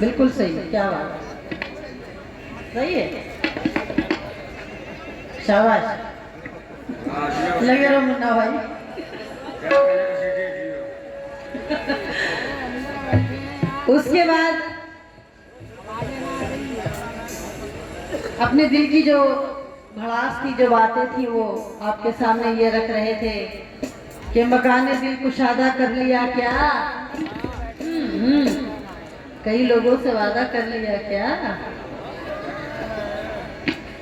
बिल्कुल सही, क्या बात है, सही है, शाबाश, लगे रहो मुन्ना भाई। उसके बाद अपने दिल की जो भड़ास थी, जो बातें थी, वो आपके सामने ये रख रहे थे कि मकाने दिल कुशादा कर लिया क्या। कई लोगों से वादा कर लिया क्या,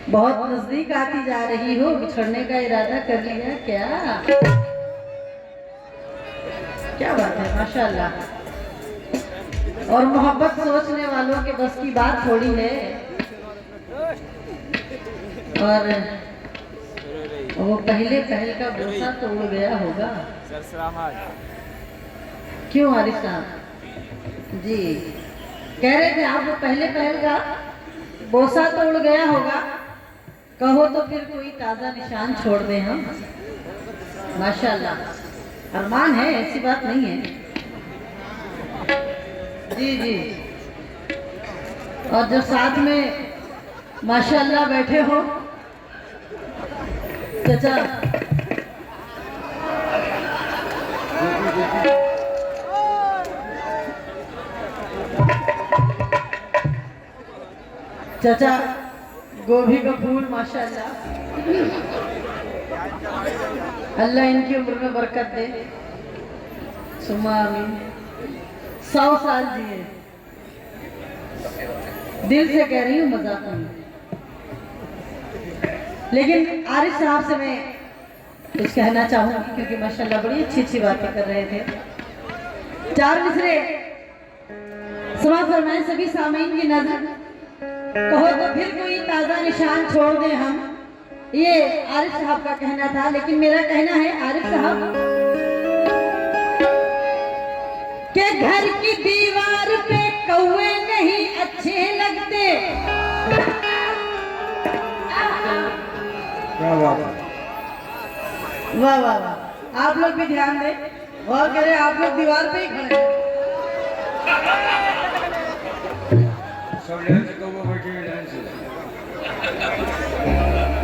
बहुत नजदीक आती जा रही हो, बिछड़ने का इरादा कर लिया क्या। क्या बात है, माशाल्लाह। और मोहब्बत सोचने वालों के बस की बात थोड़ी है। और वो पहले पहल का बोसा तो उड़ गया होगा। क्यों आरिफ साहब जी कह रहे थे आप, वो पहले पहल का बोसा तो उड़ गया होगा, कहो तो फिर कोई ताजा निशान छोड़ दें हम। माशाल्लाह, अरमान है, ऐसी बात नहीं है। जी जी, और जो साथ में माशाल्लाह बैठे हो चाचा, चाचा गोभी का फूल माशाल्लाह, अल्लाह इनकी उम्र में बरकत दे, सुमा आमीन, 100 साल जिए। दिल से कह रही हूँ, मजाक नहीं। लेकिन आरिफ साहब से मैं कुछ कहना चाहूंगी, क्योंकि माशाल्लाह बड़ी अच्छी अच्छी बातें कर रहे थे। 4 मिसरे समाज फरमाए सभी सामीन की नजर, कहो तो फिर कोई ताजा निशान छोड़ दें हम। ये आरिफ साहब का कहना था, लेकिन मेरा कहना है आरिफ साहब के घर की दीवार पे कौवे नहीं अच्छे लगते। क्या बात है, वाह वाह वाह, आप लोग भी ध्यान दें और करें, आप लोग दीवार पे ही खड़े हैं। सब डांस करो, बैठे डांस।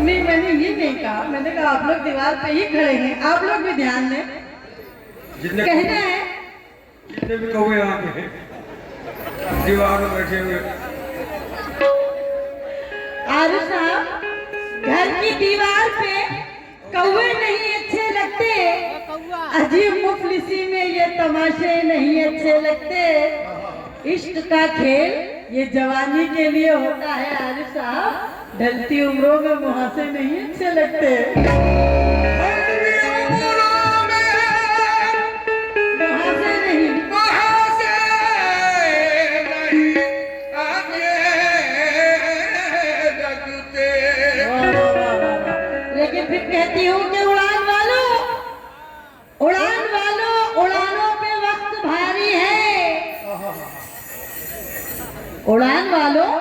नहीं, मैंने ये नहीं कहा, मैंने कहा आप लोग दीवार पे ही खड़े हैं, आप लोग भी ध्यान दें। जितने कहना है जितने भी कौवे यहाँ पे दीवार में बैठे हुए, आरिफ साहब घर की दीवार पे कौवे नहीं अच्छे लगते, अजीब मुफलिसी में ये तमाशे नहीं अच्छे लगते। इश्क का खेल ये जवानी के लिए होता है आरिफ साहब, ढलती उम्रों में मुहासे नहीं अच्छे लगते। मुहासे नहीं, लेकिन फिर कहती हूँ कि उड़ान वालों उड़ानों पे वक्त भारी है। उड़ान वालों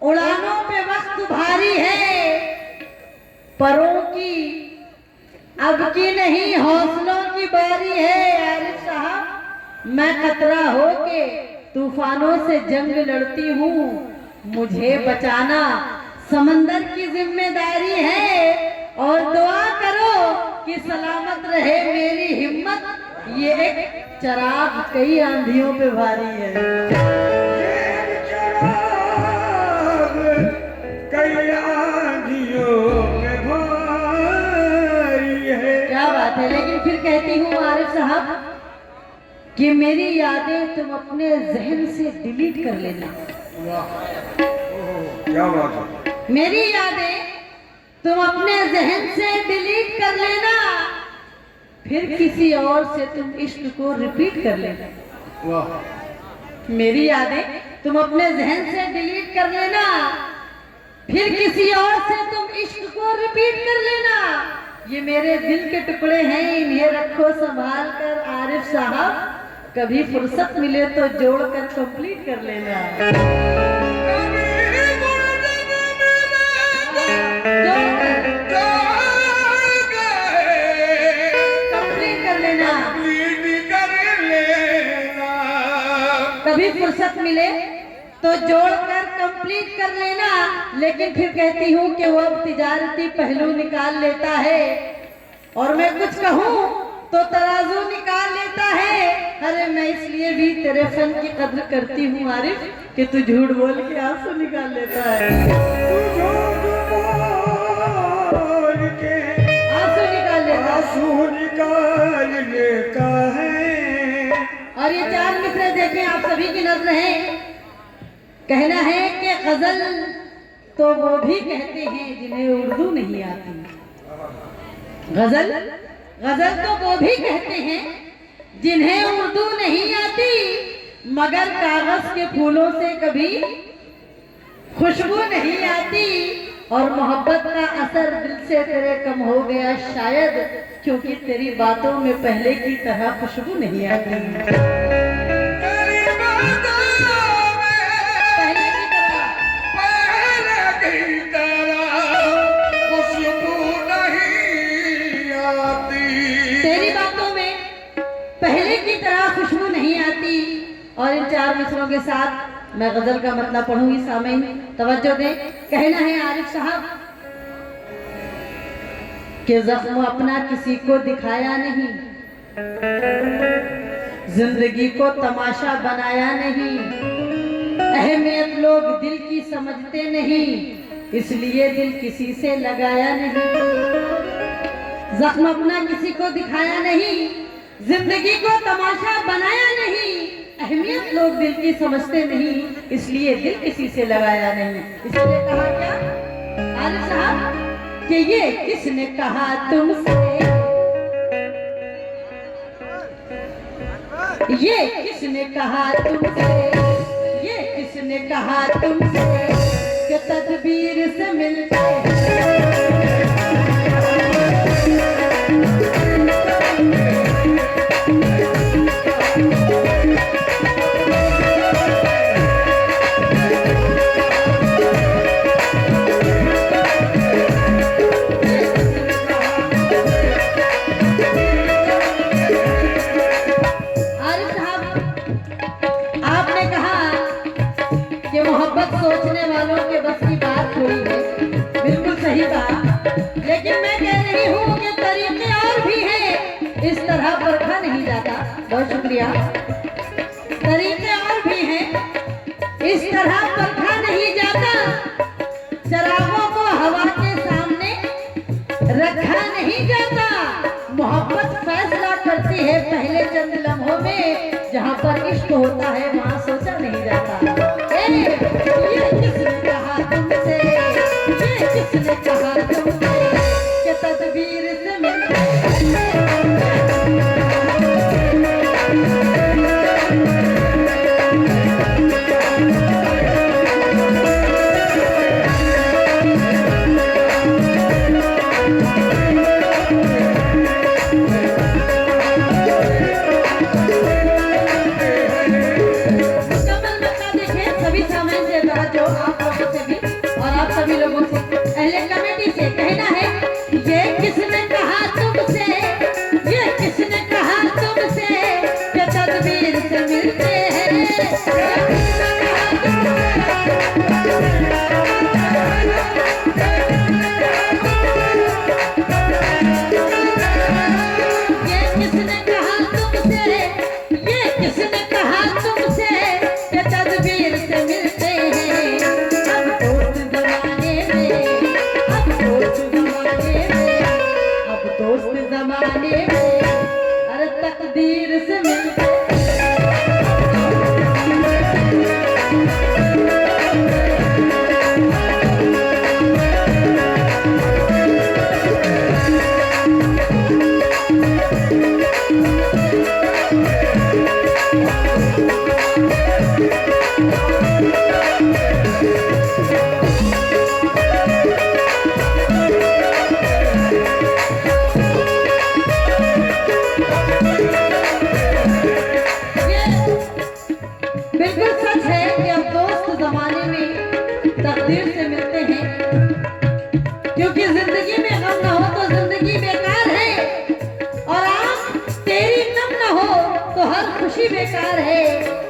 उड़ानों पे वक्त भारी है, परों की अब की नहीं हौसलों की बारी है। आरिफ साहब मैं खतरा होके तूफानों से जंग लड़ती हूँ, मुझे बचाना समंदर की जिम्मेदारी है। और दुआ करो कि सलामत रहे मेरी हिम्मत, ये एक चराग कई आंधियों पे भारी है। कई आंधियों में भारी है। क्या बात है। लेकिन फिर कहती हूँ आरिफ साहब कि मेरी यादें तुम अपने जहन से डिलीट कर लेना। क्या बात है, मेरी यादें तुम अपने जहन से डिलीट कर लेना, फिर किसी और से तुम इश्क को रिपीट कर लेना। वाह, मेरी यादें तुम अपने जहन से डिलीट कर लेना, फिर किसी और से तुम इश्क को रिपीट कर लेना। ये मेरे दिल के टुकड़े हैं, इन्हें रखो संभाल कर आरिफ साहब, कभी फुर्सत मिले तो जोड़कर कंप्लीट कर लेना। कभी फुर्सत मिले तो जोड़कर कंप्लीट कर लेना, लेकिन फिर कहती हूँ कि वो अब तिजारती पहलू निकाल लेता है और मैं कुछ कहूँ तो तराजू निकाल लेता है। अरे मैं इसलिए भी तेरे फन की कद्र करती हूँ आरिफ कि तू झूठ बोल के आंसू निकाल लेता है। आंसू निकाल लेता है। और ये चार मिसरे देखें, आप सभी की नजर है। कहना है कि गजल तो वो भी कहते हैं जिन्हें उर्दू नहीं आती। गजल तो वो भी कहते हैं जिन्हें उर्दू नहीं आती, मगर कागज के फूलों से कभी खुशबू नहीं आती। और मोहब्बत का असर दिल से तेरे कम हो गया शायद, क्योंकि तेरी बातों में पहले की तरह खुशबू नहीं आती। तेरी बातों में पहले की तरह खुशबू नहीं आती। और इन चार मिसरों के साथ मैं गजल का मतलब पढ़ूंगी। सामईन तवज्जो दें। कहना है आरिफ साहब कि जख्म अपना किसी को दिखाया नहीं, जिंदगी को तमाशा बनाया नहीं, अहमियत लोग दिल की समझते नहीं, इसलिए दिल किसी से लगाया नहीं। जख्म अपना किसी को दिखाया नहीं, जिंदगी को तमाशा बनाया नहीं, अहमियत लोग दिल की समझते नहीं, इसलिए दिल किसी से लगाया नहीं। इसलिए कहा क्या आरिफ साहब कि ये किसने कहा तुमसे, ये किसने कहा तुमसे, ये किसने कहा तुमसे कि तदबीर से मिलते सोचने वालों के बस की बात हुई है। बिल्कुल सही कहा, लेकिन मैं कह रही हूँ कि तरीके और भी हैं, इस तरह परखा नहीं जाता। बहुत शुक्रिया। तरीके और भी हैं, इस तरह परखा नहीं जाता। चरागों को हवा के सामने रखा नहीं जाता। मोहब्बत फैसला करती है पहले चंद लम्हों में, जहाँ पर इश्क होता है वहाँ सोचा नहीं जाता। ये किसने कहा तुमसे, ये किसने कहा तुमसे कि तदबीर से मिलते सभी लोगों से, पहले कमेटी से कहना है ये किसने कहा तुमसे, ये किसने कहा तुमसे कि तदबीर से मिलते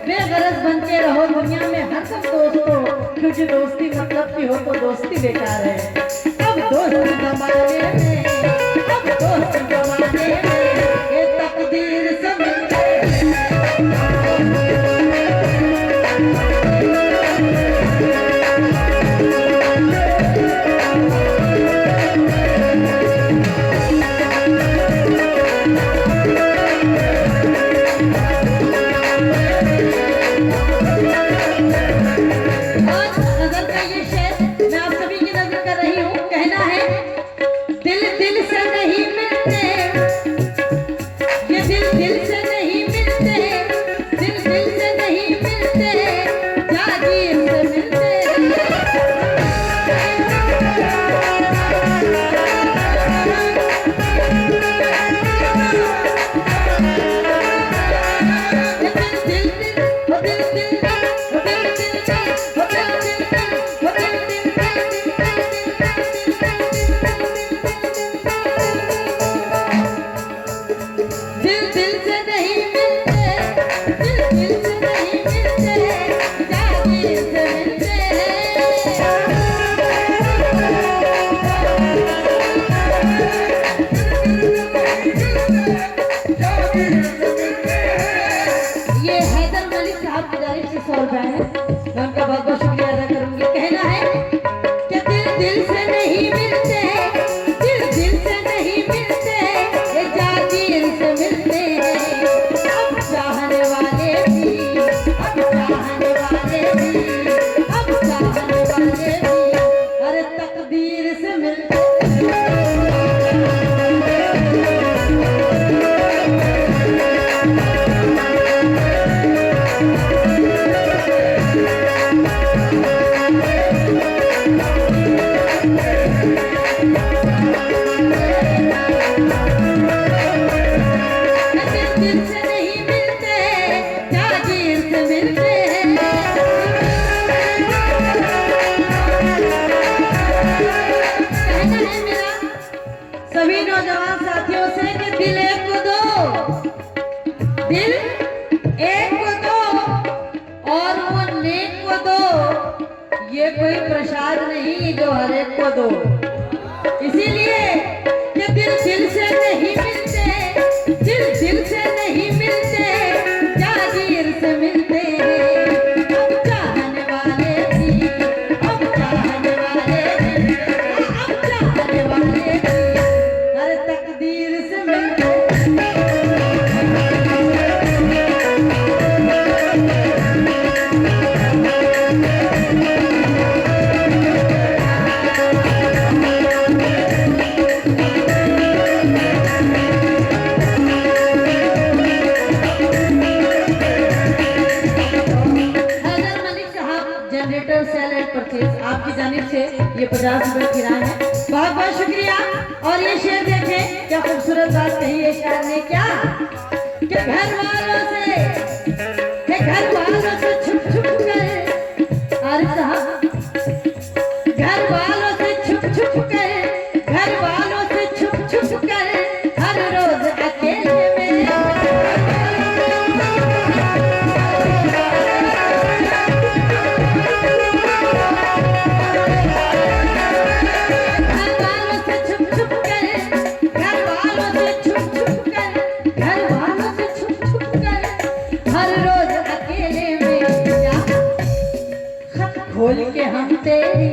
बेगरज बन के रहो दुनिया में हर सब दोस्तों, क्योंकि दोस्ती मतलब की हो तो दोस्ती बेकार है। अब दोस्त जमाने में, अब दोस्त जमाने में ये तकदीर से मिलते ये कोई प्रसाद नहीं जो हर एक को दो। इसीलिए ये दिल दिल से नहीं मिलते, दिल दिल से नहीं मिलते, जागीर से मिलते हैं। अब चाहने वाले भी, अब चाहने वाले भी, अब चाहने वाले भी हर तकदीर से मिलते हैं। आपकी जानिब से ये 50 रुपए किराया है, बहुत बहुत शुक्रिया। और ये शेर देखें क्या खूबसूरत बात कही है शायर ने, क्या कि घर वालों से छुप छुप कर, अरे साहब घर वालों से छुप छुप कर, घर वालों से छुप छुप कर हर रोज अकेले में खोल के हम तेरी,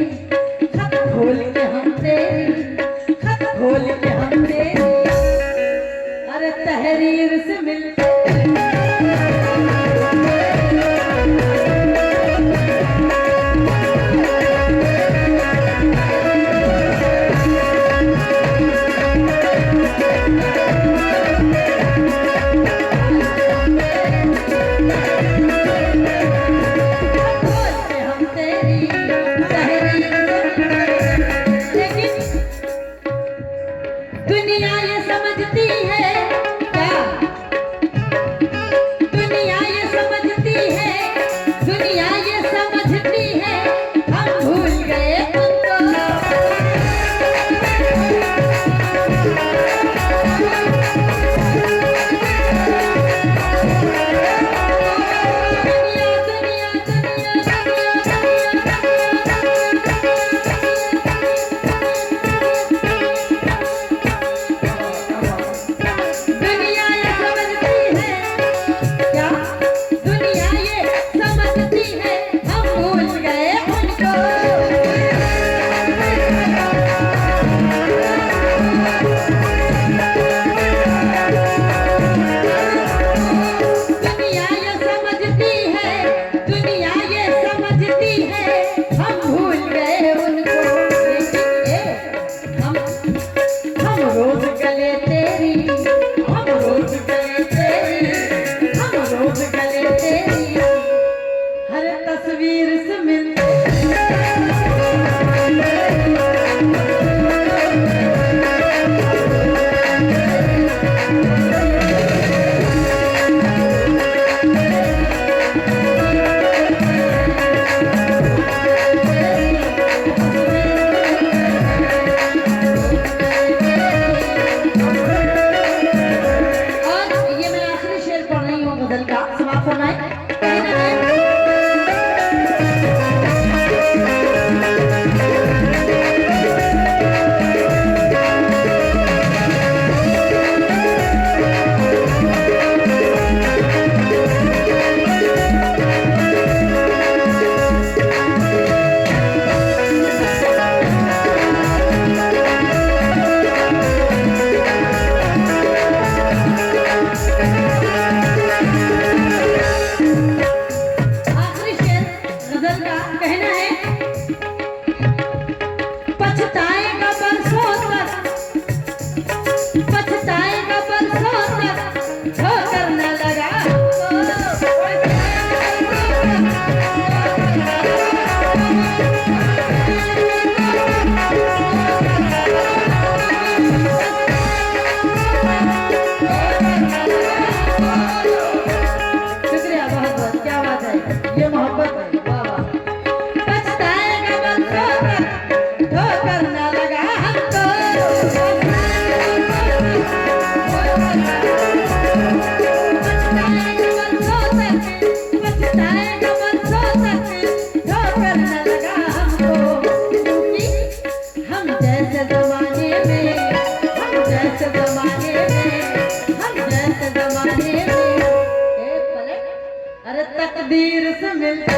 खत खोल के हम तेरी, खत खोल के हम तेरी अरे तहरीर से मिलते हम तेरी तहरीर सुनाए कहीं ना कहीं आखिरी शेर गजल का कहना है, पछताएगा बरसों तक, पछताएगा बरसों तक, ठोकर न लगा शुक्रिया, बहुत बहुत, क्या बात है, ये मोहब्बत है, वाह वाह। पछताएगा बरसों तक, ठोकर न लगा हमको, पछताएगा बरसों तक, ठोकर न लगा हमको, क्योंकि हम जैसे जमाने में, हम जैसे जमाने में, हम जैसे जमाने में, ए पलट, अरे तकदीर से मिलते